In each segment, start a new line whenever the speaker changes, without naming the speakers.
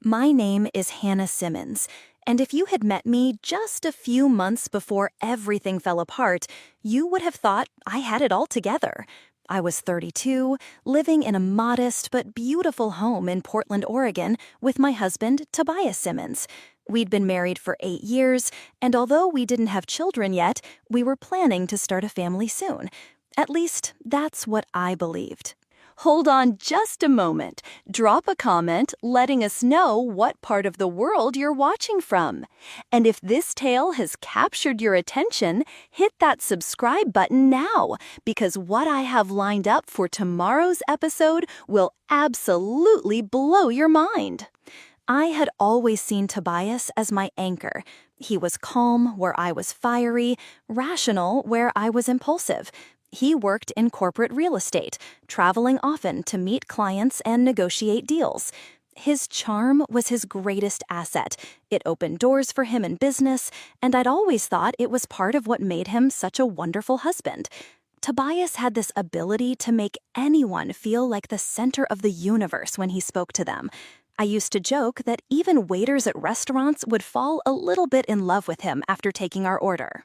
My name is Hannah Simmons, and if you had met me just a few months before everything fell apart, you would have thought I had it all together. I was 32, living in a modest but beautiful home in Portland, Oregon, with my husband, Tobias Simmons. We'd been married for 8 years, and although we didn't have children yet, we were planning to start a family soon. At least, that's what I believed. Hold on just a moment. Drop a comment letting us know what part of the world you're watching from. And if this tale has captured your attention, hit that subscribe button now, because what I have lined up for tomorrow's episode will absolutely blow your mind. I had always seen Tobias as my anchor. He was calm where I was fiery, rational where I was impulsive. He worked in corporate real estate, traveling often to meet clients and negotiate deals. His charm was his greatest asset. It opened doors for him in business, and I'd always thought it was part of what made him such a wonderful husband. Tobias had this ability to make anyone feel like the center of the universe when he spoke to them. I used to joke that even waiters at restaurants would fall a little bit in love with him after taking our order.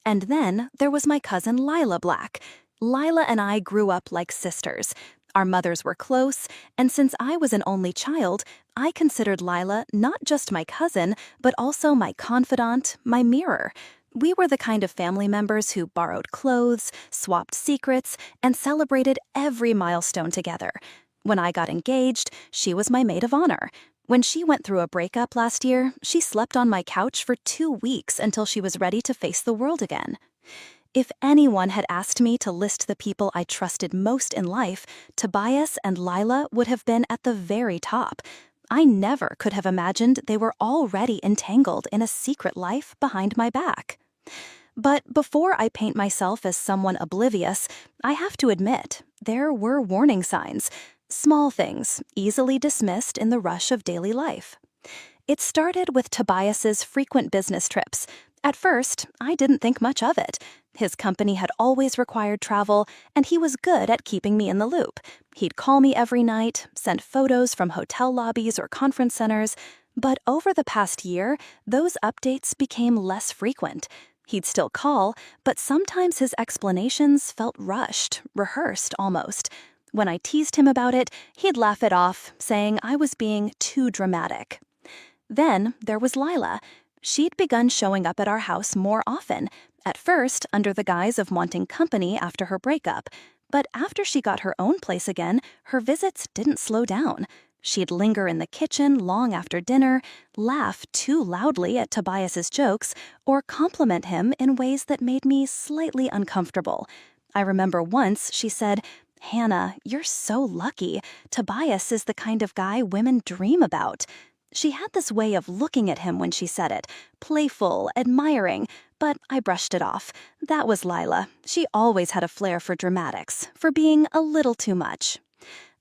And then there was my cousin Lila Black. Lila and I grew up like sisters. Our mothers were close, and since I was an only child, I considered Lila not just my cousin, but also my confidant, my mirror. We were the kind of family members who borrowed clothes, swapped secrets, and celebrated every milestone together. When I got engaged, she was my maid of honor. When she went through a breakup last year, she slept on my couch for 2 weeks until she was ready to face the world again. If anyone had asked me to list the people I trusted most in life, Tobias and Lila would have been at the very top. I never could have imagined they were already entangled in a secret life behind my back. But before I paint myself as someone oblivious, I have to admit, there were warning signs. Small things, easily dismissed in the rush of daily life. It started with Tobias's frequent business trips. At first, I didn't think much of it. His company had always required travel, and he was good at keeping me in the loop. He'd call me every night, send photos from hotel lobbies or conference centers, but over the past year, those updates became less frequent. He'd still call, but sometimes his explanations felt rushed, rehearsed almost. When I teased him about it, he'd laugh it off, saying I was being too dramatic. Then there was Lila. She'd begun showing up at our house more often, at first under the guise of wanting company after her breakup. But after she got her own place again, her visits didn't slow down. She'd linger in the kitchen long after dinner, laugh too loudly at Tobias's jokes, or compliment him in ways that made me slightly uncomfortable. I remember once she said, "Hannah, you're so lucky. Tobias is the kind of guy women dream about." She had this way of looking at him when she said it, playful, admiring, but I brushed it off. That was Lila. She always had a flair for dramatics, for being a little too much.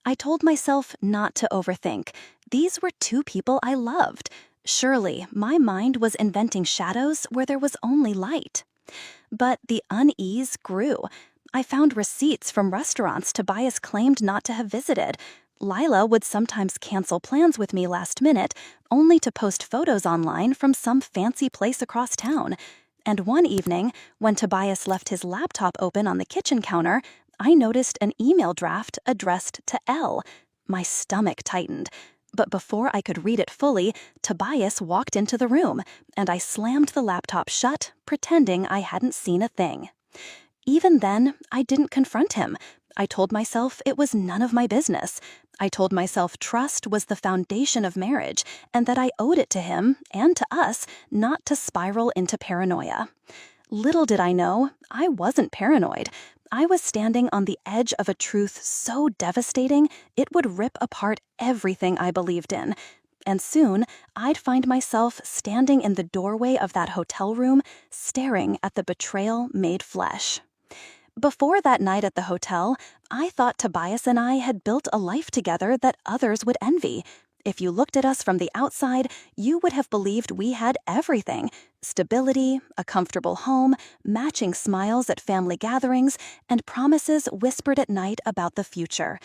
I told myself not to overthink. These were two people I loved. Surely, my mind was inventing shadows where there was only light. But the unease grew. I found receipts from restaurants Tobias claimed not to have visited. Lila would sometimes cancel plans with me last minute, only to post photos online from some fancy place across town. And one evening, when Tobias left his laptop open on the kitchen counter, I noticed an email draft addressed to L. My stomach tightened. But before I could read it fully, Tobias walked into the room, and I slammed the laptop shut, pretending I hadn't seen a thing. Even then, I didn't confront him. I told myself it was none of my business. I told myself trust was the foundation of marriage, and that I owed it to him, and to us, not to spiral into paranoia. Little did I know, I wasn't paranoid. I was standing on the edge of a truth so devastating, it would rip apart everything I believed in. And soon, I'd find myself standing in the doorway of that hotel room, staring at the betrayal made flesh. Before that night at the hotel, I thought Tobias and I had built a life together that others would envy. If you looked at us from the outside, you would have believed we had everything: stability, a comfortable home, matching smiles at family gatherings, and promises whispered at night about the future.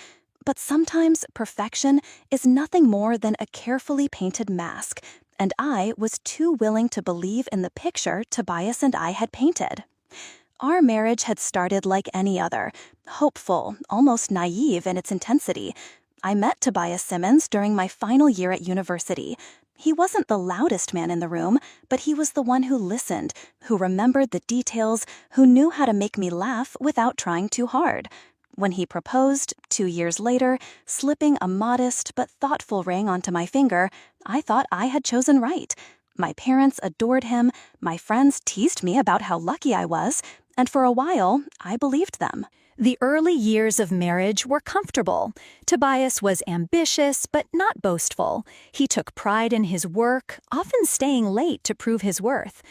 But sometimes perfection is nothing more than a carefully painted mask, and I was too willing to believe in the picture Tobias and I had painted. Our marriage had started like any other, hopeful, almost naive in its intensity. I met Tobias Simmons during my final year at university. He wasn't the loudest man in the room, but he was the one who listened, who remembered the details, who knew how to make me laugh without trying too hard. When he proposed, 2 years later, slipping a modest but thoughtful ring onto my finger, I thought I had chosen right. My parents adored him, my friends teased me about how lucky I was, and for a while, I believed them. The early years of marriage were comfortable. Tobias was ambitious, but not boastful. He took pride in his work, often staying late to prove his worth.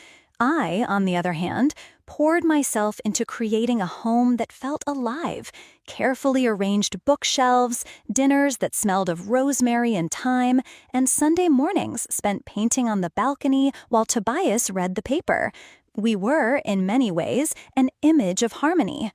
I, on the other hand, poured myself into creating a home that felt alive, carefully arranged bookshelves, dinners that smelled of rosemary and thyme, and Sunday mornings spent painting on the balcony while Tobias read the paper. We were, in many ways, an image of harmony.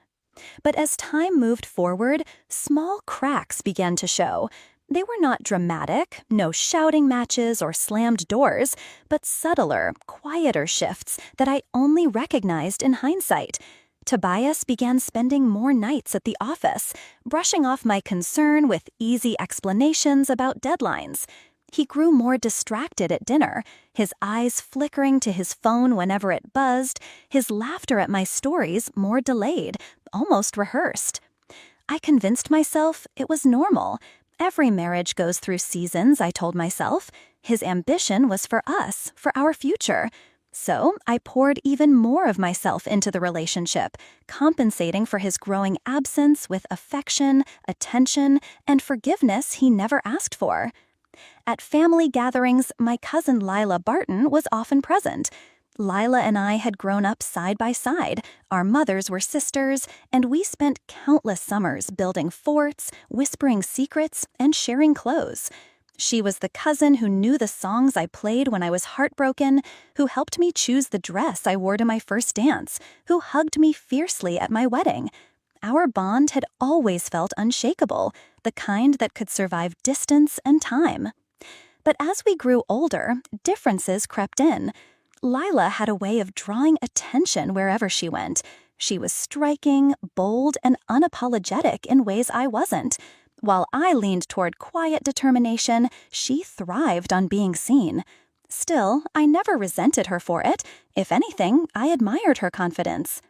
But as time moved forward, small cracks began to show. They were not dramatic, no shouting matches or slammed doors, but subtler, quieter shifts that I only recognized in hindsight. Tobias began spending more nights at the office, brushing off my concern with easy explanations about deadlines. He grew more distracted at dinner, his eyes flickering to his phone whenever it buzzed, his laughter at my stories more delayed, almost rehearsed. I convinced myself it was normal. Every marriage goes through seasons, I told myself. His ambition was for us, for our future. So I poured even more of myself into the relationship, compensating for his growing absence with affection, attention, and forgiveness he never asked for. At family gatherings, my cousin Lila Barton was often present. Lila and I had grown up side by side, our mothers were sisters, and we spent countless summers building forts, whispering secrets, and sharing clothes. She was the cousin who knew the songs I played when I was heartbroken, who helped me choose the dress I wore to my first dance, who hugged me fiercely at my wedding. Our bond had always felt unshakable, the kind that could survive distance and time. But as we grew older, differences crept in. Lila had a way of drawing attention wherever she went. She was striking, bold, and unapologetic in ways I wasn't. While I leaned toward quiet determination, she thrived on being seen. Still, I never resented her for it. If anything, I admired her confidence.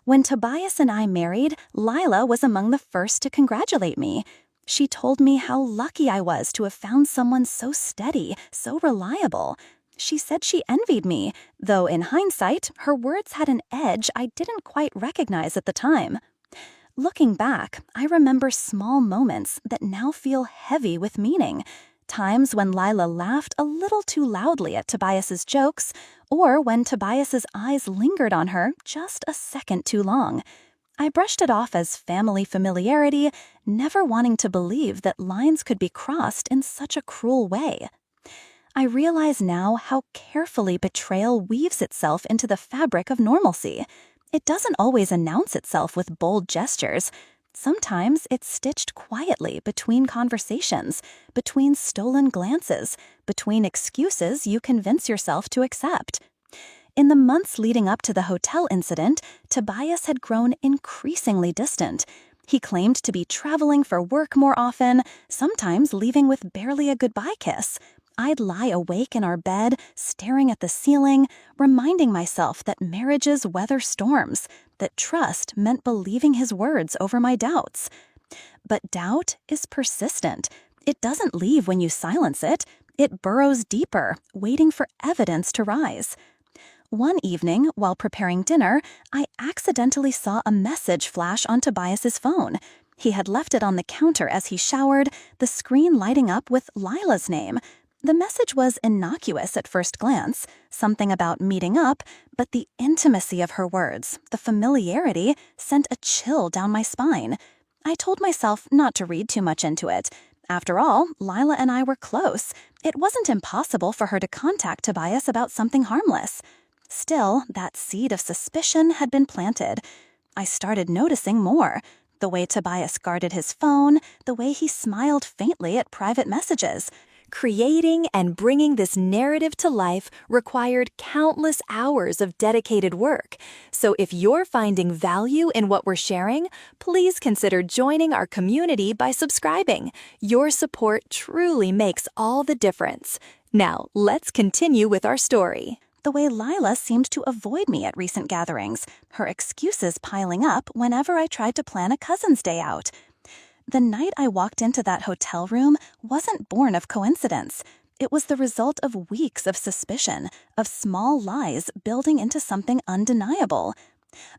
When Tobias and I married, Lila was among the first to congratulate me. She told me how lucky I was to have found someone so steady, so reliable. She said she envied me, though in hindsight, her words had an edge I didn't quite recognize at the time. Looking back, I remember small moments that now feel heavy with meaning. Times when Lila laughed a little too loudly at Tobias's jokes, or when Tobias's eyes lingered on her just a second too long. I brushed it off as family familiarity, never wanting to believe that lines could be crossed in such a cruel way. I realize now how carefully betrayal weaves itself into the fabric of normalcy. It doesn't always announce itself with bold gestures. Sometimes it's stitched quietly between conversations, between stolen glances, between excuses you convince yourself to accept. In the months leading up to the hotel incident, Tobias had grown increasingly distant. He claimed to be traveling for work more often, sometimes leaving with barely a goodbye kiss. I'd lie awake in our bed, staring at the ceiling, reminding myself that marriages weather storms, that trust meant believing his words over my doubts. But doubt is persistent. It doesn't leave when you silence it. It burrows deeper, waiting for evidence to rise. One evening, while preparing dinner, I accidentally saw a message flash on Tobias's phone. He had left it on the counter as he showered, the screen lighting up with Lila's name. The message was innocuous at first glance, something about meeting up, but the intimacy of her words, the familiarity, sent a chill down my spine. I told myself not to read too much into it. After all, Lila and I were close. It wasn't impossible for her to contact Tobias about something harmless. Still, that seed of suspicion had been planted. I started noticing more. The way Tobias guarded his phone, the way he smiled faintly at private messages. Creating and bringing this narrative to life required countless hours of dedicated work. So if you're finding value in what we're sharing, please consider joining our community by subscribing. Your support truly makes all the difference. Now, let's continue with our story. The way Lila seemed to avoid me at recent gatherings, her excuses piling up whenever I tried to plan a cousin's day out. The night I walked into that hotel room wasn't born of coincidence. It was the result of weeks of suspicion, of small lies building into something undeniable.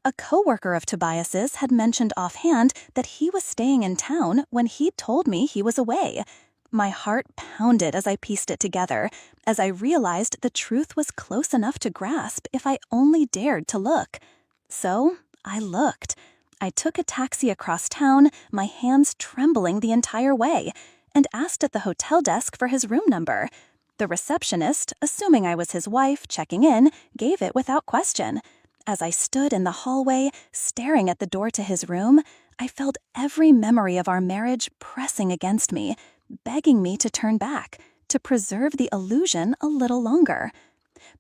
A coworker of Tobias's had mentioned offhand that he was staying in town when he'd told me he was away. My heart pounded as I pieced it together, as I realized the truth was close enough to grasp if I only dared to look. So I looked. I took a taxi across town, my hands trembling the entire way, and asked at the hotel desk for his room number. The receptionist, assuming I was his wife checking in, gave it without question. As I stood in the hallway, staring at the door to his room, I felt every memory of our marriage pressing against me, begging me to turn back, to preserve the illusion a little longer.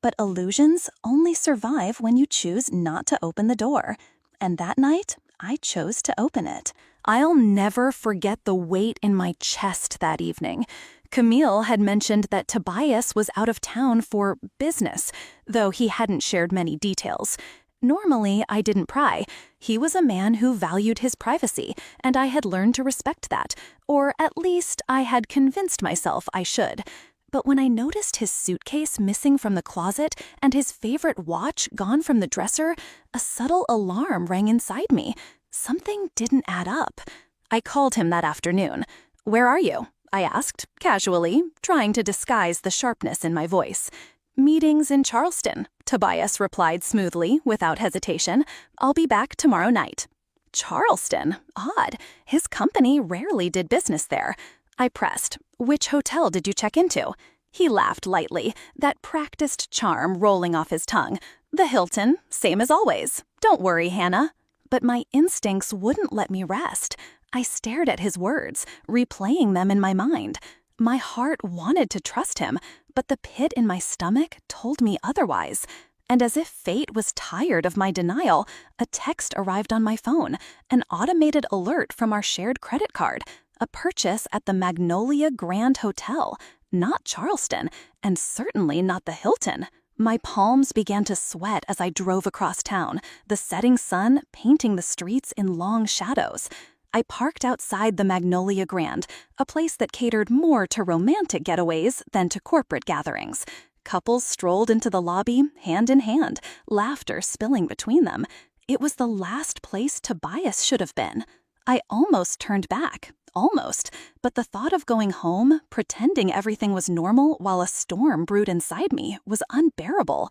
But illusions only survive when you choose not to open the door. And that night, I chose to open it. I'll never forget the weight in my chest that evening. Camille had mentioned that Tobias was out of town for business, though he hadn't shared many details. Normally, I didn't pry. He was a man who valued his privacy, and I had learned to respect that, or at least I had convinced myself I should. But when I noticed his suitcase missing from the closet and his favorite watch gone from the dresser, a subtle alarm rang inside me. Something didn't add up. I called him that afternoon. "Where are you?" I asked, casually, trying to disguise the sharpness in my voice. "Meetings in Charleston," Tobias replied smoothly, without hesitation. "I'll be back tomorrow night." Charleston? Odd. His company rarely did business there. I pressed, "Which hotel did you check into?" He laughed lightly, that practiced charm rolling off his tongue. "The Hilton, same as always. Don't worry, Hannah." But my instincts wouldn't let me rest. I stared at his words, replaying them in my mind. My heart wanted to trust him, but the pit in my stomach told me otherwise. And as if fate was tired of my denial, a text arrived on my phone, an automated alert from our shared credit card. A purchase at the Magnolia Grand Hotel, not Charleston, and certainly not the Hilton. My palms began to sweat as I drove across town, the setting sun painting the streets in long shadows. I parked outside the Magnolia Grand, a place that catered more to romantic getaways than to corporate gatherings. Couples strolled into the lobby, hand in hand, laughter spilling between them. It was the last place Tobias should have been. I almost turned back. Almost, but the thought of going home, pretending everything was normal while a storm brewed inside me, was unbearable.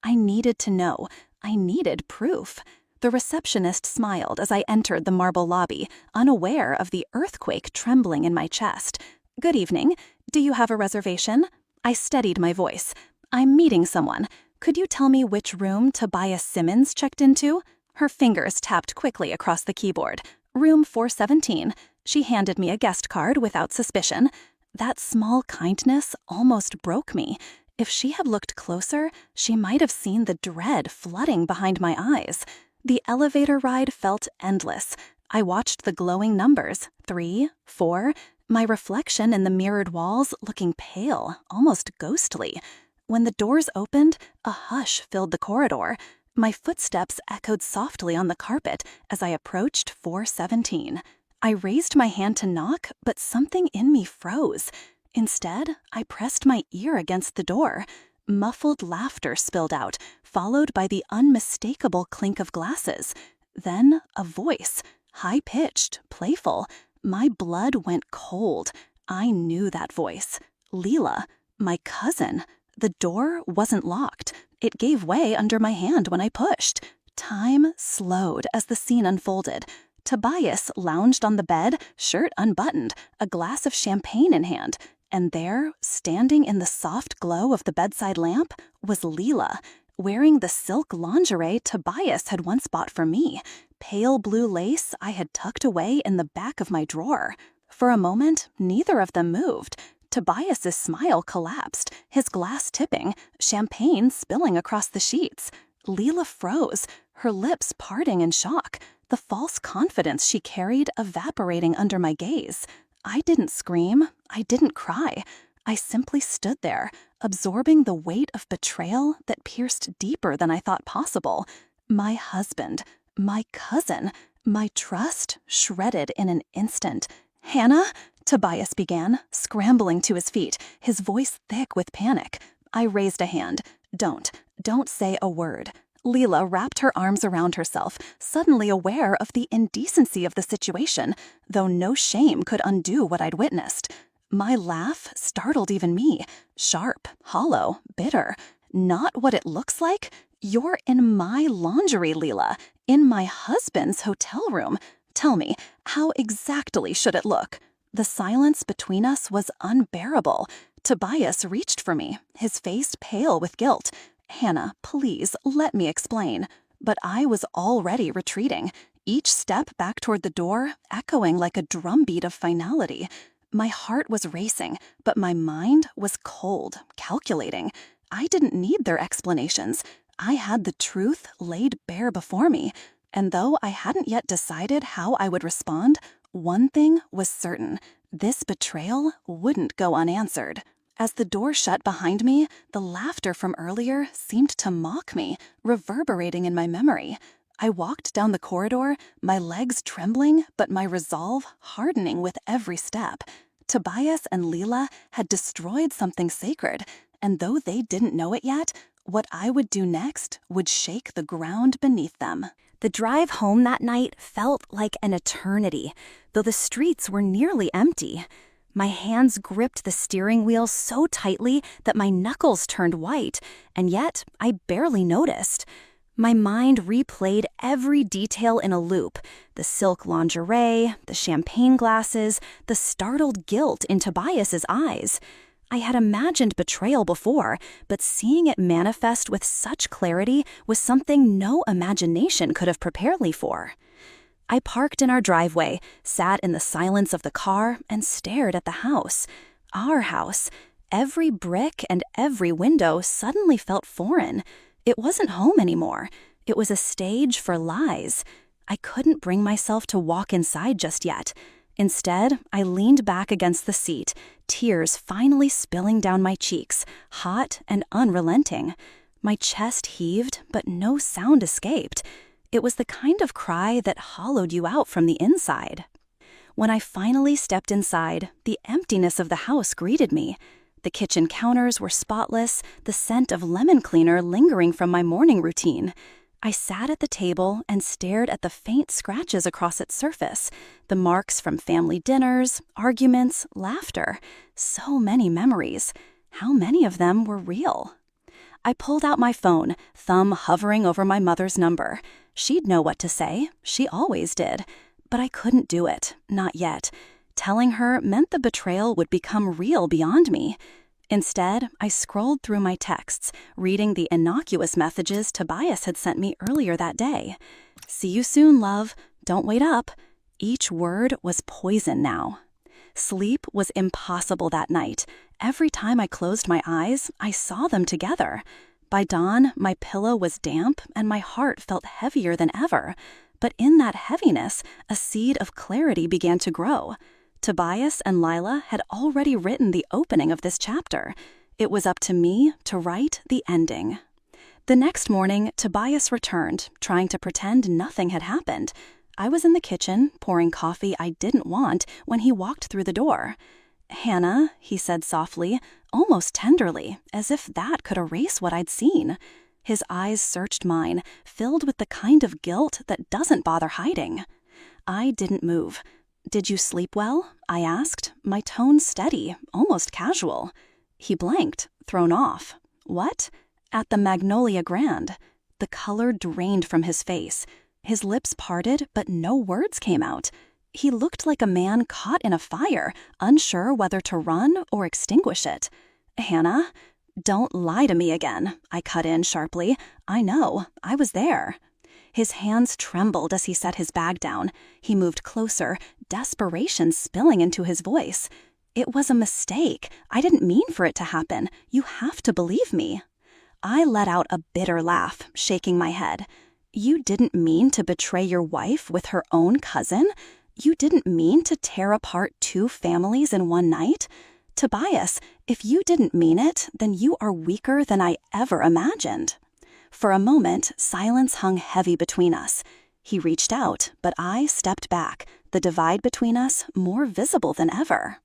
I needed to know. I needed proof. The receptionist smiled as I entered the marble lobby, unaware of the earthquake trembling in my chest. "Good evening. Do you have a reservation?" I steadied my voice. "I'm meeting someone. Could you tell me which room Tobias Simmons checked into?" Her fingers tapped quickly across the keyboard. "Room 417. She handed me a guest card without suspicion. That small kindness almost broke me. If she had looked closer, she might have seen the dread flooding behind my eyes. The elevator ride felt endless. I watched the glowing numbers, 3, 4, my reflection in the mirrored walls looking pale, almost ghostly. When the doors opened, a hush filled the corridor. My footsteps echoed softly on the carpet as I approached 417. I raised my hand to knock, but something in me froze. Instead, I pressed my ear against the door. Muffled laughter spilled out, followed by the unmistakable clink of glasses. Then a voice, high-pitched, playful. My blood went cold. I knew that voice. Leela, my cousin. The door wasn't locked. It gave way under my hand when I pushed. Time slowed as the scene unfolded. Tobias lounged on the bed, shirt unbuttoned, a glass of champagne in hand. And there, standing in the soft glow of the bedside lamp, was Leela. wearing the silk lingerie Tobias had once bought for me, pale blue lace I had tucked away in the back of my drawer. For a moment, neither of them moved. Tobias's smile collapsed, his glass tipping, champagne spilling across the sheets. Leela froze, her lips parting in shock, the false confidence she carried evaporating under my gaze. I didn't scream, I didn't cry. I simply stood there, absorbing the weight of betrayal that pierced deeper than I thought possible. My husband, my cousin, my trust shredded in an instant. "Hannah?" Tobias began, scrambling to his feet, his voice thick with panic. I raised a hand. Don't say a word." Leela wrapped her arms around herself, suddenly aware of the indecency of the situation, though no shame could undo what I'd witnessed. My laugh startled even me, sharp, hollow, bitter. "Not what it looks like? You're in my lingerie, Leela, in my husband's hotel room. Tell me, how exactly should it look?" The silence between us was unbearable. Tobias reached for me, his face pale with guilt. "Hannah, please, let me explain." But I was already retreating, each step back toward the door echoing like a drumbeat of finality. My heart was racing, but my mind was cold, calculating. I didn't need their explanations. I had the truth laid bare before me. And though I hadn't yet decided how I would respond, one thing was certain: this betrayal wouldn't go unanswered. As the door shut behind me, the laughter from earlier seemed to mock me, reverberating in my memory. I walked down the corridor, my legs trembling, but my resolve hardening with every step. Tobias and Leela had destroyed something sacred, and though they didn't know it yet, what I would do next would shake the ground beneath them. The drive home that night felt like an eternity, though the streets were nearly empty. My hands gripped the steering wheel so tightly that my knuckles turned white, and yet I barely noticed. My mind replayed every detail in a loop: the silk lingerie, the champagne glasses, the startled guilt in Tobias's eyes. I had imagined betrayal before, but seeing it manifest with such clarity was something no imagination could have prepared me for. I parked in our driveway, sat in the silence of the car, and stared at the house. Our house. Every brick and every window suddenly felt foreign. It wasn't home anymore. It was a stage for lies. I couldn't bring myself to walk inside just yet. Instead, I leaned back against the seat, tears finally spilling down my cheeks, hot and unrelenting. My chest heaved, but no sound escaped. It was the kind of cry that hollowed you out from the inside. When I finally stepped inside, the emptiness of the house greeted me. The kitchen counters were spotless, the scent of lemon cleaner lingering from my morning routine. I sat at the table and stared at the faint scratches across its surface, the marks from family dinners, arguments, laughter. So many memories. How many of them were real? I pulled out my phone, thumb hovering over my mother's number. She'd know what to say. She always did. But I couldn't do it. Not yet. Telling her meant the betrayal would become real beyond me. Instead, I scrolled through my texts, reading the innocuous messages Tobias had sent me earlier that day. "See you soon, love. Don't wait up." Each word was poison now. Sleep was impossible that night. Every time I closed my eyes, I saw them together. By dawn, my pillow was damp and my heart felt heavier than ever. But in that heaviness, a seed of clarity began to grow. Tobias and Lila had already written the opening of this chapter. It was up to me to write the ending. The next morning, Tobias returned, trying to pretend nothing had happened. I was in the kitchen, pouring coffee I didn't want, when he walked through the door. "Hannah," he said softly, almost tenderly, as if that could erase what I'd seen. His eyes searched mine, filled with the kind of guilt that doesn't bother hiding. I didn't move. "Did you sleep well?" I asked, my tone steady, almost casual. He blanked, thrown off. "What?" "At the Magnolia Grand." The color drained from his face. His lips parted, but no words came out. He looked like a man caught in a fire, unsure whether to run or extinguish it. "Hannah, "Don't lie to me again," I cut in sharply. "I know. I was there." His hands trembled as he set his bag down. He moved closer, desperation spilling into his voice. "It was a mistake. I didn't mean for it to happen. You have to believe me." I let out a bitter laugh, shaking my head. "You didn't mean to betray your wife with her own cousin? You didn't mean to tear apart two families in one night? Tobias, if you didn't mean it, then you are weaker than I ever imagined." For a moment, silence hung heavy between us. He reached out, but I stepped back, the divide between us more visible than ever.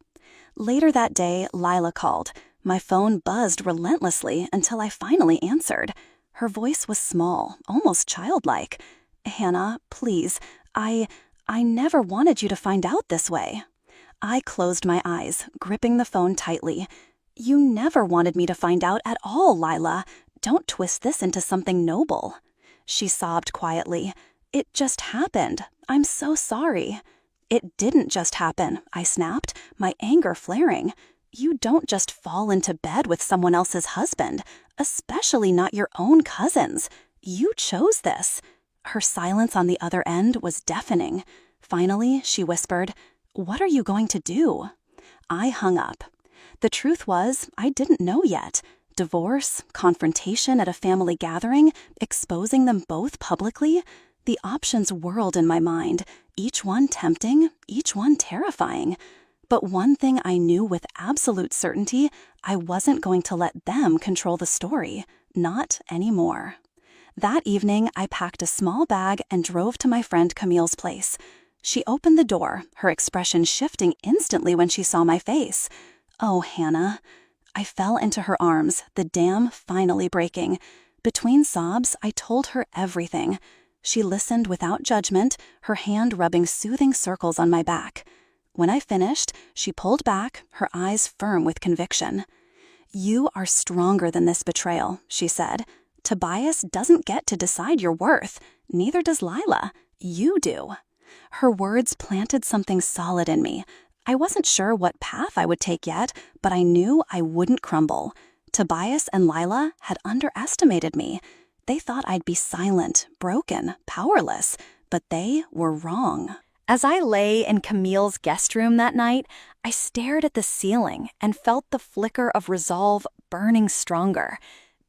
Later that day, Lila called. My phone buzzed relentlessly until I finally answered. Her voice was small, almost childlike. "Hannah, please, I never wanted you to find out this way." I closed my eyes, gripping the phone tightly. "You never wanted me to find out at all, Lila. Don't twist this into something noble." She sobbed quietly. "It just happened. I'm so sorry." "It didn't just happen," I snapped, my anger flaring. "You don't just fall into bed with someone else's husband, especially not your own cousin's. You chose this." Her silence on the other end was deafening. Finally, she whispered, "What are you going to do?" I hung up. The truth was, I didn't know yet. Divorce, confrontation at a family gathering, exposing them both publicly. The options whirled in my mind, each one tempting, each one terrifying. But one thing I knew with absolute certainty, I wasn't going to let them control the story. Not anymore. That evening, I packed a small bag and drove to my friend Camille's place. She opened the door, her expression shifting instantly when she saw my face. "Oh, Hannah." I fell into her arms, the dam finally breaking. Between sobs, I told her everything. She listened without judgment, her hand rubbing soothing circles on my back. When I finished, she pulled back, her eyes firm with conviction. "You are stronger than this betrayal," she said. "Tobias doesn't get to decide your worth. Neither does Lila. You do." Her words planted something solid in me. I wasn't sure what path I would take yet, but I knew I wouldn't crumble. Tobias and Lila had underestimated me. They thought I'd be silent, broken, powerless, but they were wrong. As I lay in Camille's guest room that night, I stared at the ceiling and felt the flicker of resolve burning stronger.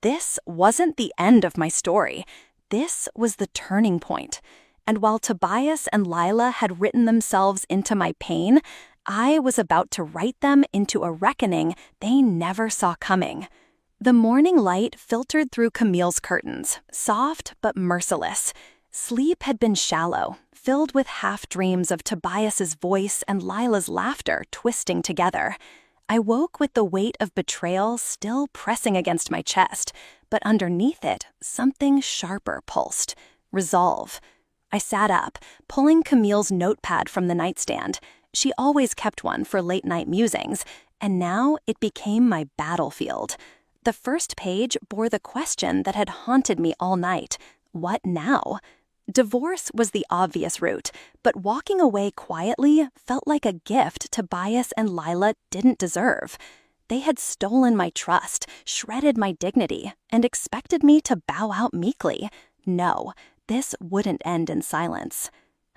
This wasn't the end of my story. This was the turning point. And while Tobias and Lila had written themselves into my pain, I was about to write them into a reckoning they never saw coming. The morning light filtered through Camille's curtains, soft but merciless. Sleep had been shallow, filled with half-dreams of Tobias's voice and Lila's laughter twisting together. I woke with the weight of betrayal still pressing against my chest, but underneath it, something sharper pulsed. Resolve. I sat up, pulling Camille's notepad from the nightstand. She always kept one for late-night musings, and now it became my battlefield. The first page bore the question that had haunted me all night. What now? Divorce was the obvious route, but walking away quietly felt like a gift Tobias and Lila didn't deserve. They had stolen my trust, shredded my dignity, and expected me to bow out meekly. No, this wouldn't end in silence.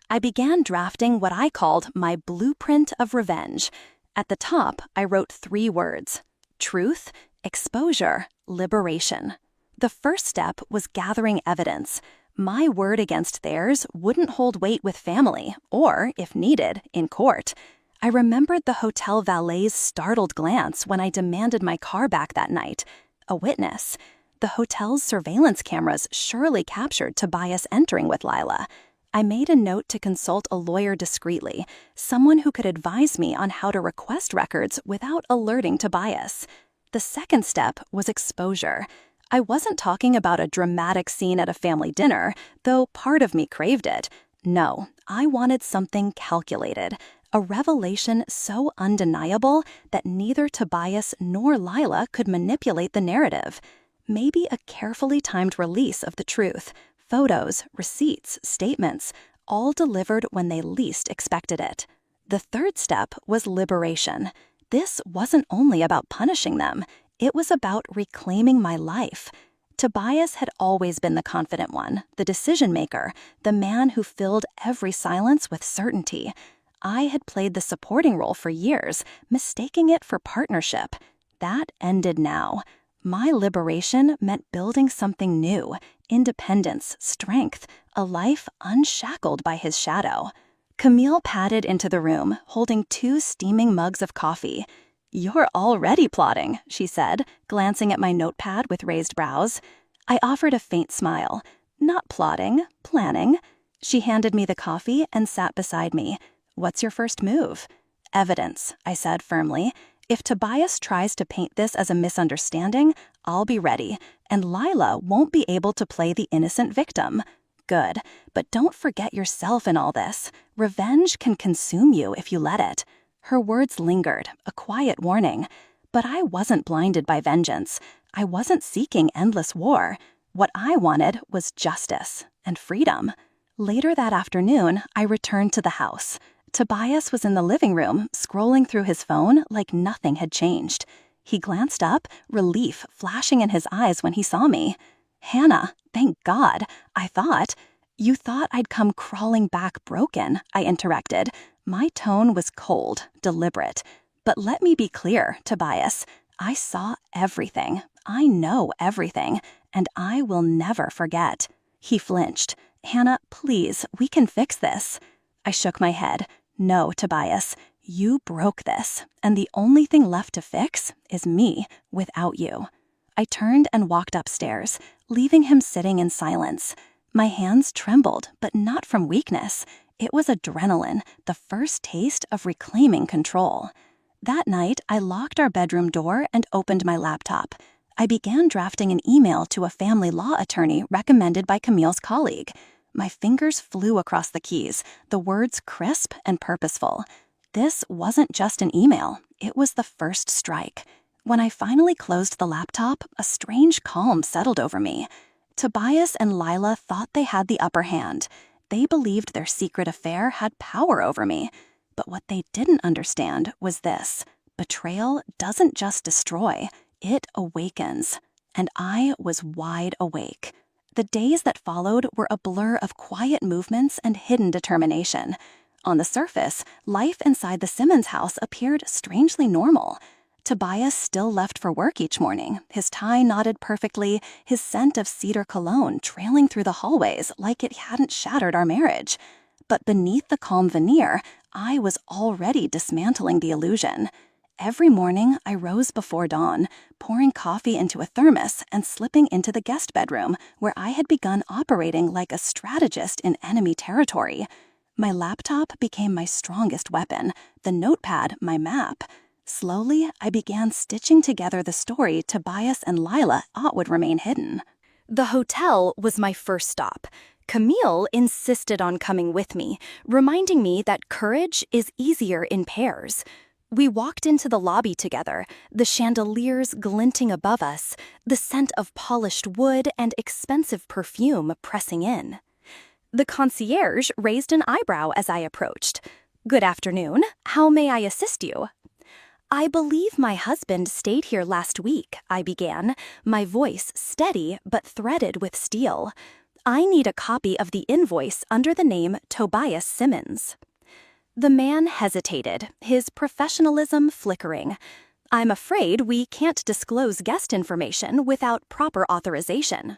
I began drafting what I called my blueprint of revenge. At the top, I wrote 3 words: truth, exposure, liberation. The first step was gathering evidence. My word against theirs wouldn't hold weight with family, or, if needed, in court. I remembered the hotel valet's startled glance when I demanded my car back that night. A witness. The hotel's surveillance cameras surely captured Tobias entering with Lila. I made a note to consult a lawyer discreetly, someone who could advise me on how to request records without alerting Tobias. The second step was exposure. I wasn't talking about a dramatic scene at a family dinner, though part of me craved it. No, I wanted something calculated, a revelation so undeniable that neither Tobias nor Lila could manipulate the narrative. Maybe a carefully timed release of the truth. Photos, receipts, statements, all delivered when they least expected it. The third step was liberation. This wasn't only about punishing them. It was about reclaiming my life. Tobias had always been the confident one, the decision maker, the man who filled every silence with certainty. I had played the supporting role for years, mistaking it for partnership. That ended now. My liberation meant building something new, independence, strength, a life unshackled by his shadow. Camille padded into the room, holding 2 steaming mugs of coffee. "You're already plotting," she said, glancing at my notepad with raised brows. I offered a faint smile. "Not plotting, planning." She handed me the coffee and sat beside me. "What's your first move?" "Evidence," I said firmly. "If Tobias tries to paint this as a misunderstanding, I'll be ready, and Lila won't be able to play the innocent victim." "Good, but don't forget yourself in all this. Revenge can consume you if you let it." Her words lingered, a quiet warning. But I wasn't blinded by vengeance. I wasn't seeking endless war. What I wanted was justice and freedom. Later that afternoon, I returned to the house. Tobias was in the living room, scrolling through his phone like nothing had changed. He glanced up, relief flashing in his eyes when he saw me. "Hannah, thank God," I thought. "You thought I'd come crawling back broken," I interrupted. My tone was cold, deliberate. "But let me be clear, Tobias. I saw everything. I know everything. And I will never forget." He flinched. "Hannah, please, we can fix this." I shook my head. "No, Tobias. You broke this. And the only thing left to fix is me, without you." I turned and walked upstairs, leaving him sitting in silence. My hands trembled, but not from weakness. It was adrenaline, the first taste of reclaiming control. That night, I locked our bedroom door and opened my laptop. I began drafting an email to a family law attorney recommended by Camille's colleague. My fingers flew across the keys, the words crisp and purposeful. This wasn't just an email, it was the first strike. When I finally closed the laptop, a strange calm settled over me. Tobias and Lila thought they had the upper hand. They believed their secret affair had power over me. But what they didn't understand was this: betrayal doesn't just destroy, it awakens. And I was wide awake. The days that followed were a blur of quiet movements and hidden determination. On the surface, life inside the Simmons house appeared strangely normal. Tobias still left for work each morning, his tie knotted perfectly, his scent of cedar cologne trailing through the hallways like it hadn't shattered our marriage. But beneath the calm veneer, I was already dismantling the illusion. Every morning, I rose before dawn, pouring coffee into a thermos and slipping into the guest bedroom, where I had begun operating like a strategist in enemy territory. My laptop became my strongest weapon, the notepad my map. Slowly, I began stitching together the story Tobias and Lila thought would remain hidden. The hotel was my first stop. Camille insisted on coming with me, reminding me that courage is easier in pairs. We walked into the lobby together, the chandeliers glinting above us, the scent of polished wood and expensive perfume pressing in. The concierge raised an eyebrow as I approached. "Good afternoon. How may I assist you?" "I believe my husband stayed here last week," I began, my voice steady but threaded with steel. "I need a copy of the invoice under the name Tobias Simmons." The man hesitated, his professionalism flickering. "I'm afraid we can't disclose guest information without proper authorization."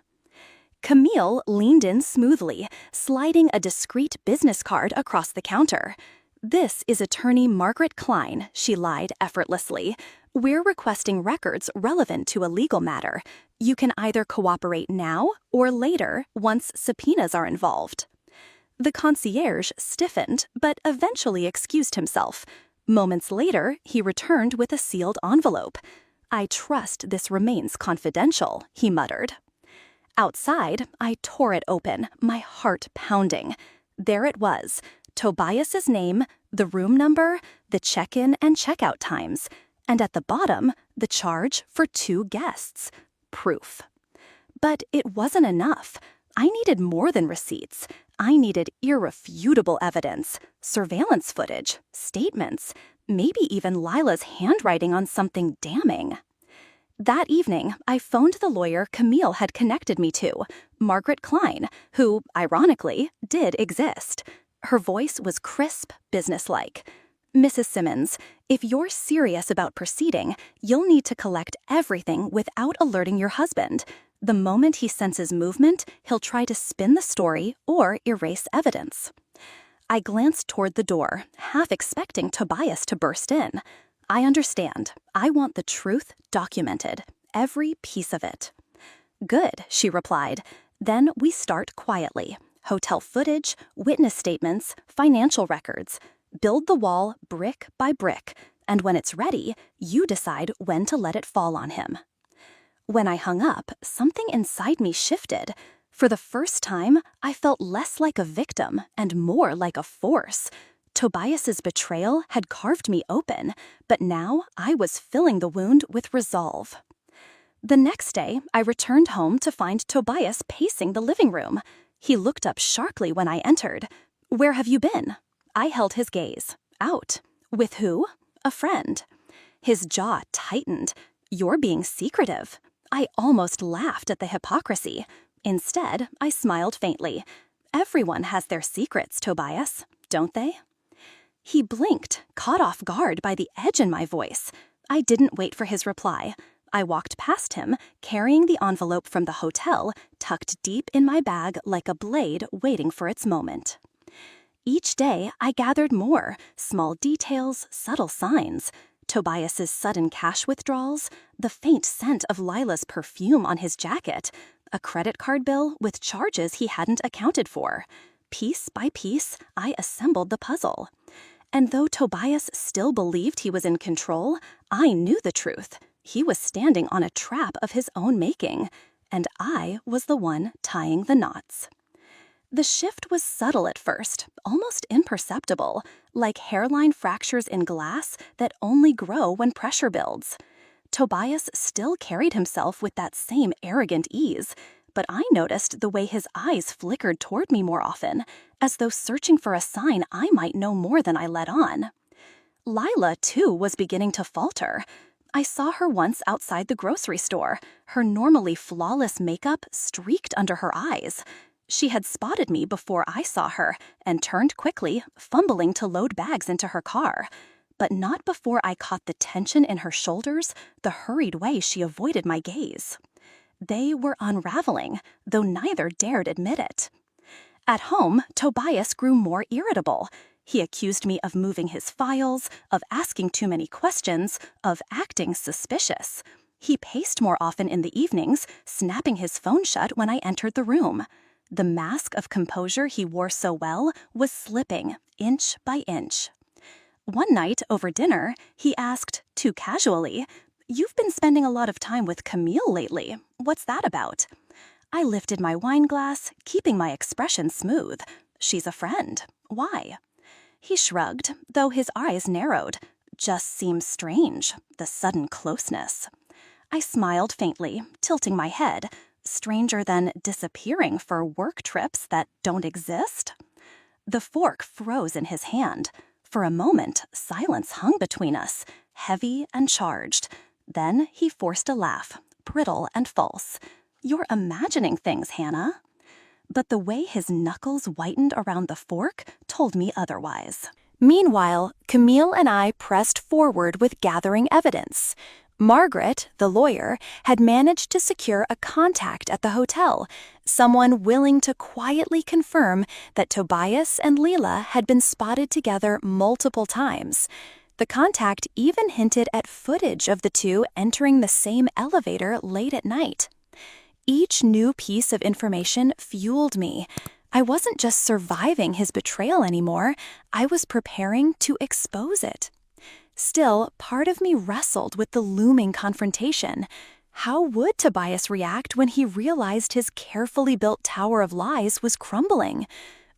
Camille leaned in smoothly, sliding a discreet business card across the counter. "This is attorney Margaret Klein," she lied effortlessly. "We're requesting records relevant to a legal matter. You can either cooperate now or later once subpoenas are involved." The concierge stiffened, but eventually excused himself. Moments later, he returned with a sealed envelope. "I trust this remains confidential," he muttered. Outside, I tore it open, my heart pounding. There it was. Tobias's name, the room number, the check-in and check-out times, and at the bottom, the charge for 2 guests. Proof. But it wasn't enough. I needed more than receipts. I needed irrefutable evidence, surveillance footage, statements, maybe even Lila's handwriting on something damning. That evening, I phoned the lawyer Camille had connected me to, Margaret Klein, who, ironically, did exist. Her voice was crisp, businesslike. "Mrs. Simmons, if you're serious about proceeding, you'll need to collect everything without alerting your husband. The moment he senses movement, he'll try to spin the story or erase evidence." I glanced toward the door, half expecting Tobias to burst in. "I understand. I want the truth documented, every piece of it." "Good," she replied. "Then we start quietly. Hotel footage, witness statements, financial records. Build the wall brick by brick, and when it's ready, you decide when to let it fall on him." When I hung up, something inside me shifted. For the first time, I felt less like a victim and more like a force. Tobias's betrayal had carved me open, but now I was filling the wound with resolve. The next day, I returned home to find Tobias pacing the living room. He looked up sharply when I entered. "Where have you been?" I held his gaze. "Out." "With who?" "A friend." His jaw tightened. "You're being secretive." I almost laughed at the hypocrisy. Instead, I smiled faintly. "Everyone has their secrets, Tobias, don't they?" He blinked, caught off guard by the edge in my voice. I didn't wait for his reply. I walked past him, carrying the envelope from the hotel, tucked deep in my bag like a blade waiting for its moment. Each day, I gathered more, small details, subtle signs. Tobias's sudden cash withdrawals, the faint scent of Lila's perfume on his jacket, a credit card bill with charges he hadn't accounted for. Piece by piece, I assembled the puzzle. And though Tobias still believed he was in control, I knew the truth. He was standing on a trap of his own making, and I was the one tying the knots. The shift was subtle at first, almost imperceptible, like hairline fractures in glass that only grow when pressure builds. Tobias still carried himself with that same arrogant ease, but I noticed the way his eyes flickered toward me more often, as though searching for a sign I might know more than I let on. Lila, too, was beginning to falter. I saw her once outside the grocery store, her normally flawless makeup streaked under her eyes. She had spotted me before I saw her and turned quickly, fumbling to load bags into her car. But not before I caught the tension in her shoulders, the hurried way she avoided my gaze. They were unraveling, though neither dared admit it. At home, Tobias grew more irritable. He accused me of moving his files, of asking too many questions, of acting suspicious. He paced more often in the evenings, snapping his phone shut when I entered the room. The mask of composure he wore so well was slipping, inch by inch. One night, over dinner, he asked, too casually, "You've been spending a lot of time with Camille lately. What's that about?" I lifted my wine glass, keeping my expression smooth. "She's a friend. Why?" He shrugged, though his eyes narrowed. "Just seems strange, the sudden closeness." I smiled faintly, tilting my head. Stranger than disappearing for work trips that don't exist? The fork froze in his hand. For a moment, silence hung between us, heavy and charged. Then he forced a laugh, brittle and false. "You're imagining things, Hannah." But the way his knuckles whitened around the fork told me otherwise. Meanwhile, Camille and I pressed forward with gathering evidence. Margaret, the lawyer, had managed to secure a contact at the hotel, someone willing to quietly confirm that Tobias and Lila had been spotted together multiple times. The contact even hinted at footage of the two entering the same elevator late at night. Each new piece of information fueled me. I wasn't just surviving his betrayal anymore, I was preparing to expose it. Still, part of me wrestled with the looming confrontation. How would Tobias react when he realized his carefully built tower of lies was crumbling?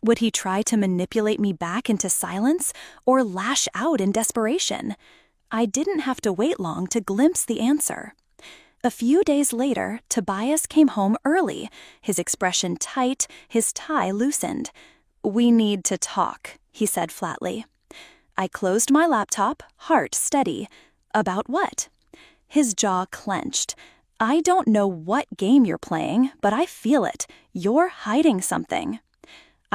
Would he try to manipulate me back into silence or lash out in desperation? I didn't have to wait long to glimpse the answer. A few days later, Tobias came home early, his expression tight, his tie loosened. "We need to talk," he said flatly. I closed my laptop, heart steady. "About what?" His jaw clenched. "I don't know what game you're playing, but I feel it. You're hiding something."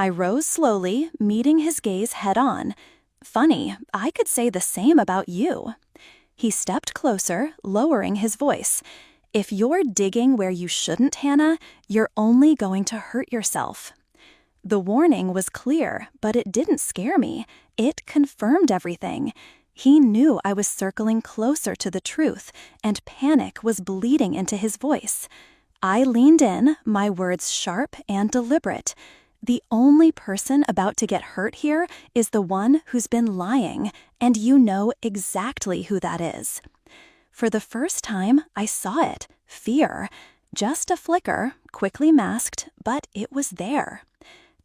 I rose slowly, meeting his gaze head-on. "Funny, I could say the same about you." He stepped closer, lowering his voice. "If you're digging where you shouldn't, Hannah, you're only going to hurt yourself." The warning was clear, but it didn't scare me. It confirmed everything. He knew I was circling closer to the truth, and panic was bleeding into his voice. I leaned in, my words sharp and deliberate. "The only person about to get hurt here is the one who's been lying, and you know exactly who that is." For the first time, I saw it. Fear. Just a flicker, quickly masked, but it was there.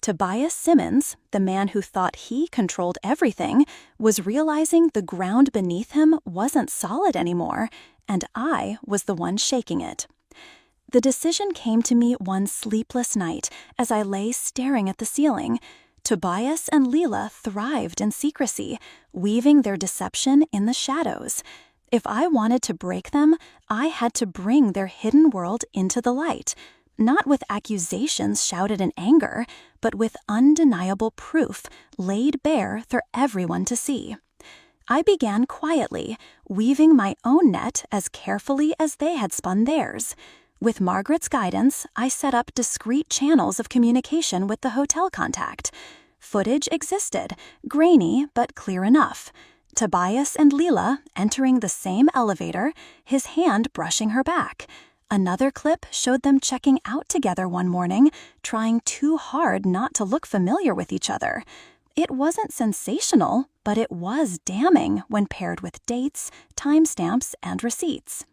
Tobias Simmons, the man who thought he controlled everything, was realizing the ground beneath him wasn't solid anymore, and I was the one shaking it. The decision came to me one sleepless night as I lay staring at the ceiling. Tobias and Leela thrived in secrecy, weaving their deception in the shadows. If I wanted to break them, I had to bring their hidden world into the light. Not with accusations shouted in anger, but with undeniable proof laid bare for everyone to see. I began quietly, weaving my own net as carefully as they had spun theirs. With Margaret's guidance, I set up discreet channels of communication with the hotel contact. Footage existed, grainy but clear enough. Tobias and Leela entering the same elevator, his hand brushing her back. Another clip showed them checking out together one morning, trying too hard not to look familiar with each other. It wasn't sensational, but it was damning when paired with dates, timestamps, and receipts.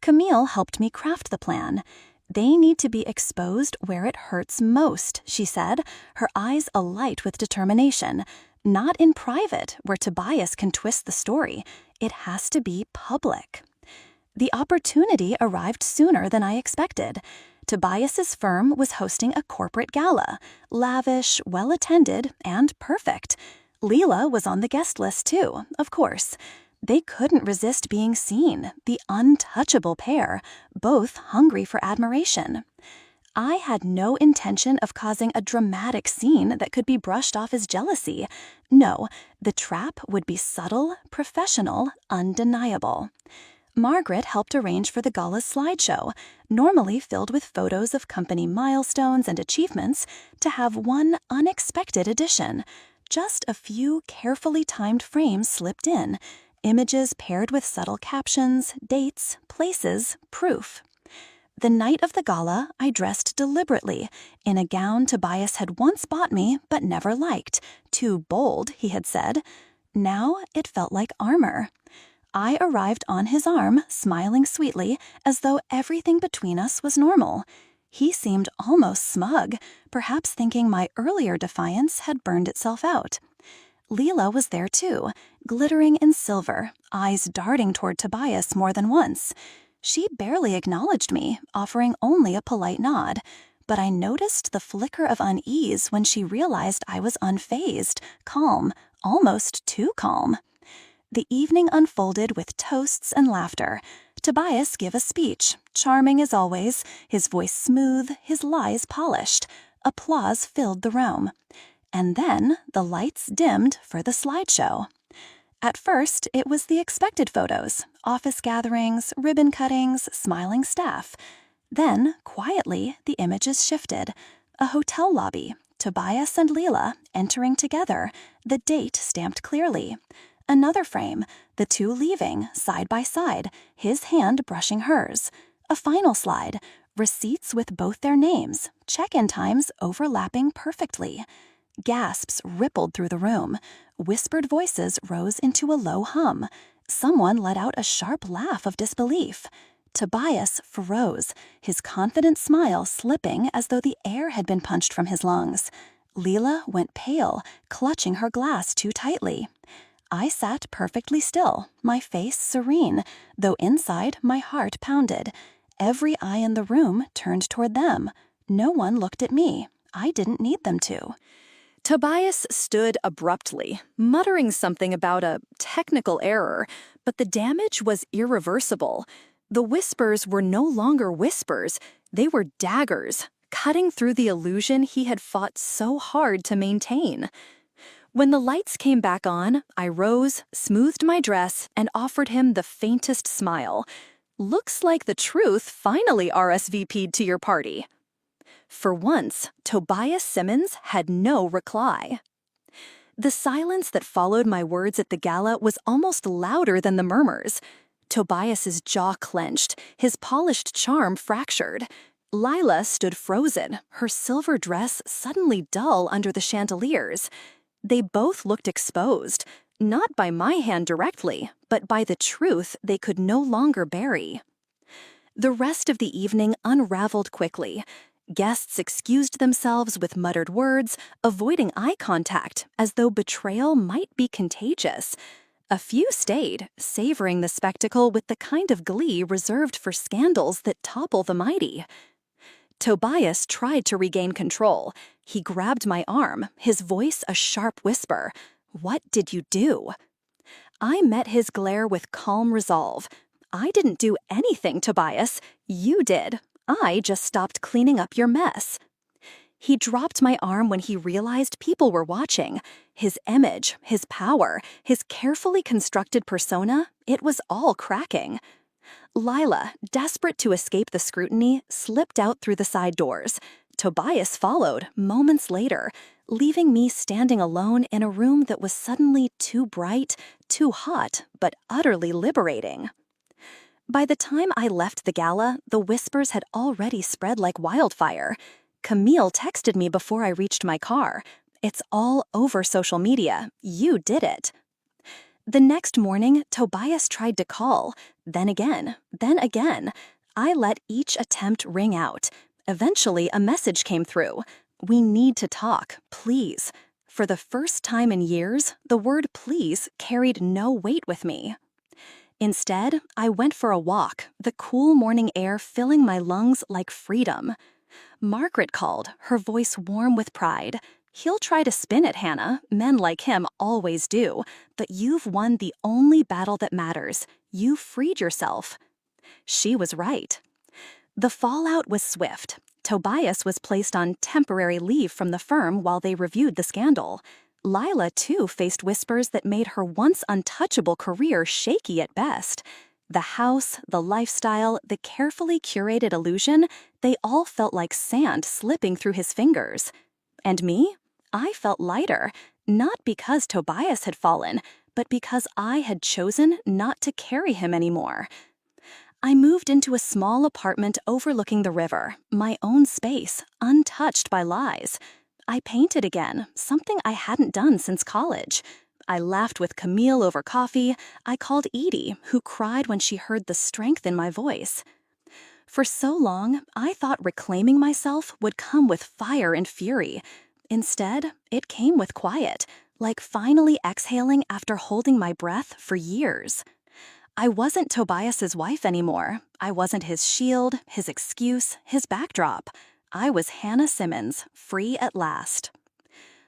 Camille helped me craft the plan. "They need to be exposed where it hurts most," she said, her eyes alight with determination. "Not in private, where Tobias can twist the story. It has to be public." The opportunity arrived sooner than I expected. Tobias's firm was hosting a corporate gala, lavish, well-attended, and perfect. Leela was on the guest list too, of course. They couldn't resist being seen, the untouchable pair, both hungry for admiration. I had no intention of causing a dramatic scene that could be brushed off as jealousy. No, the trap would be subtle, professional, undeniable. Margaret helped arrange for the gala's slideshow, normally filled with photos of company milestones and achievements, to have one unexpected addition. Just a few carefully timed frames slipped in, images paired with subtle captions, dates, places, proof. The night of the gala, I dressed deliberately, in a gown Tobias had once bought me but never liked. Too bold, he had said. Now it felt like armor. I arrived on his arm, smiling sweetly, as though everything between us was normal. He seemed almost smug, perhaps thinking my earlier defiance had burned itself out. Leela was there too, glittering in silver, eyes darting toward Tobias more than once. She barely acknowledged me, offering only a polite nod, but I noticed the flicker of unease when she realized I was unfazed, calm, almost too calm. The evening unfolded with toasts and laughter. Tobias gave a speech, charming as always, his voice smooth, his lies polished. Applause filled the room. And then the lights dimmed for the slideshow. At first, it was the expected photos, office gatherings, ribbon cuttings, smiling staff. Then, quietly, the images shifted. A hotel lobby, Tobias and Leela entering together, the date stamped clearly. Another frame, the two leaving, side by side, his hand brushing hers. A final slide, receipts with both their names, check-in times overlapping perfectly. Gasps rippled through the room. Whispered voices rose into a low hum. Someone let out a sharp laugh of disbelief. Tobias froze, his confident smile slipping as though the air had been punched from his lungs. Leela went pale, clutching her glass too tightly. I sat perfectly still, my face serene, though inside my heart pounded. Every eye in the room turned toward them. No one looked at me. I didn't need them to. Tobias stood abruptly, muttering something about a technical error, but the damage was irreversible. The whispers were no longer whispers, they were daggers, cutting through the illusion he had fought so hard to maintain. When the lights came back on, I rose, smoothed my dress, and offered him the faintest smile. "Looks like the truth finally RSVP'd to your party." For once, Tobias Simmons had no reply. The silence that followed my words at the gala was almost louder than the murmurs. Tobias's jaw clenched, his polished charm fractured. Lila stood frozen, her silver dress suddenly dull under the chandeliers. They both looked exposed, not by my hand directly, but by the truth they could no longer bury. The rest of the evening unraveled quickly. Guests excused themselves with muttered words, avoiding eye contact, as though betrayal might be contagious. A few stayed, savoring the spectacle with the kind of glee reserved for scandals that topple the mighty. Tobias tried to regain control. He grabbed my arm, his voice a sharp whisper. "What did you do?" I met his glare with calm resolve. "I didn't do anything, Tobias. You did. I just stopped cleaning up your mess." He dropped my arm when he realized people were watching. His image, his power, his carefully constructed persona, it was all cracking. Lila, desperate to escape the scrutiny, slipped out through the side doors. Tobias followed, moments later, leaving me standing alone in a room that was suddenly too bright, too hot, but utterly liberating. By the time I left the gala, the whispers had already spread like wildfire. Camille texted me before I reached my car. "It's all over social media. You did it." The next morning, Tobias tried to call. Then again, then again. I let each attempt ring out. Eventually, a message came through. "We need to talk, please." For the first time in years, the word please carried no weight with me. Instead, I went for a walk, the cool morning air filling my lungs like freedom. Margaret called, her voice warm with pride. "He'll try to spin it, Hannah. Men like him always do. But you've won the only battle that matters. You freed yourself." She was right. The fallout was swift. Tobias was placed on temporary leave from the firm while they reviewed the scandal. Lila, too, faced whispers that made her once untouchable career shaky at best. The house, the lifestyle, the carefully curated illusion, they all felt like sand slipping through his fingers. And me? I felt lighter, not because Tobias had fallen, but because I had chosen not to carry him anymore. I moved into a small apartment overlooking the river, my own space, untouched by lies. I painted again, something I hadn't done since college. I laughed with Camille over coffee. I called Edie, who cried when she heard the strength in my voice. For so long, I thought reclaiming myself would come with fire and fury. Instead, it came with quiet, like finally exhaling after holding my breath for years. I wasn't Tobias's wife anymore. I wasn't his shield, his excuse, his backdrop. I was Hannah Simmons, free at last.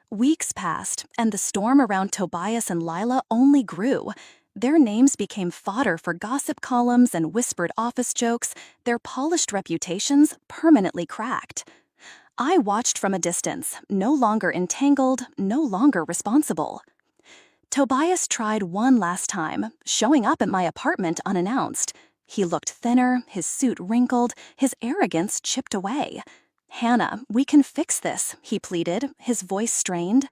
Weeks passed, and the storm around Tobias and Lila only grew. Their names became fodder for gossip columns and whispered office jokes, their polished reputations permanently cracked. I watched from a distance, no longer entangled, no longer responsible. Tobias tried one last time, showing up at my apartment unannounced. He looked thinner, his suit wrinkled, his arrogance chipped away. "Hannah, we can fix this," he pleaded, his voice strained.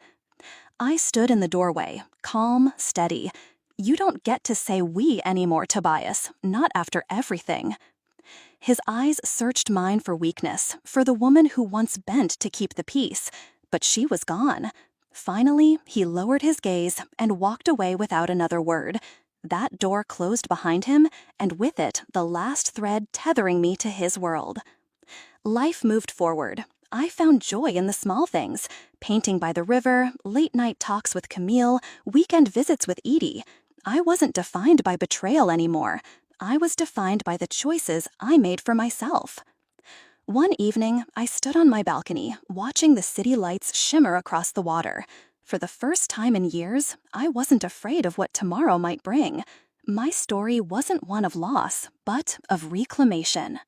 I stood in the doorway, calm, steady. "You don't get to say we anymore, Tobias, not after everything." His eyes searched mine for weakness, for the woman who once bent to keep the peace, but she was gone. Finally, he lowered his gaze and walked away without another word. That door closed behind him, and with it, the last thread tethering me to his world. Life moved forward. I found joy in the small things: painting by the river, late-night talks with Camille, weekend visits with Edie. I wasn't defined by betrayal anymore. I was defined by the choices I made for myself. One evening, I stood on my balcony, watching the city lights shimmer across the water. For the first time in years, I wasn't afraid of what tomorrow might bring. My story wasn't one of loss, but of reclamation.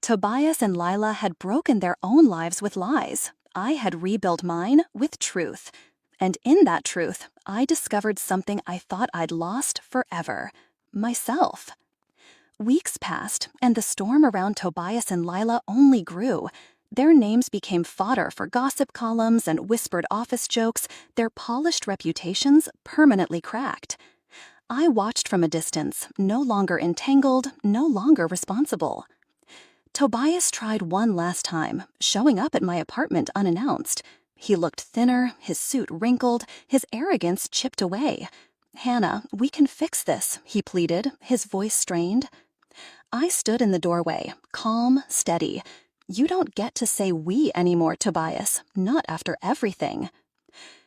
Tobias and Lila had broken their own lives with lies. I had rebuilt mine with truth. And in that truth, I discovered something I thought I'd lost forever: myself. Weeks passed, and the storm around Tobias and Lila only grew. Their names became fodder for gossip columns and whispered office jokes, their polished reputations permanently cracked. I watched from a distance, no longer entangled, no longer responsible. Tobias tried one last time, showing up at my apartment unannounced. He looked thinner, his suit wrinkled, his arrogance chipped away. "Hannah, we can fix this," he pleaded, his voice strained. I stood in the doorway, calm, steady. "You don't get to say we anymore, Tobias, not after everything."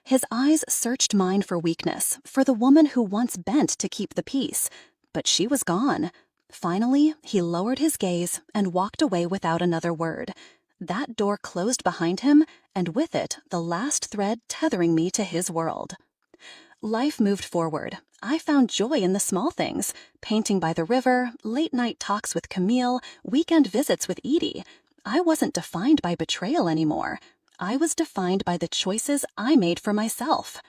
His eyes searched mine for weakness, for the woman who once bent to keep the peace. But she was gone. Finally, he lowered his gaze and walked away without another word. That door closed behind him, and with it, the last thread tethering me to his world. Life moved forward. I found joy in the small things: painting by the river, late-night talks with Camille, weekend visits with Edie. I wasn't defined by betrayal anymore. I was defined by the choices I made for myself.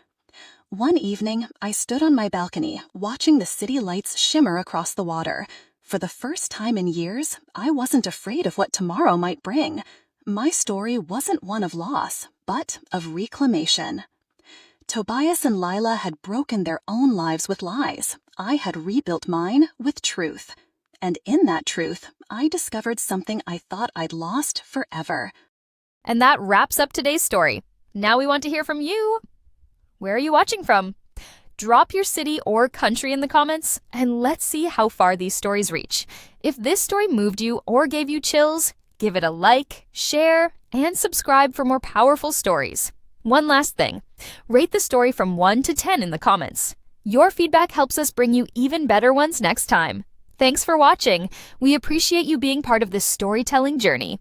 One evening, I stood on my balcony, watching the city lights shimmer across the water. For the first time in years, I wasn't afraid of what tomorrow might bring. My story wasn't one of loss, but of reclamation. Tobias and Lila had broken their own lives with lies. I had rebuilt mine with truth. And in that truth, I discovered something I thought I'd lost forever.
And that wraps up today's story. Now we want to hear from you. Where are you watching from? Drop your city or country in the comments, and let's see how far these stories reach. If this story moved you or gave you chills, give it a like, share, and subscribe for more powerful stories. One last thing, rate the story from 1 to 10 in the comments. Your feedback helps us bring you even better ones next time. Thanks for watching. We appreciate you being part of this storytelling journey.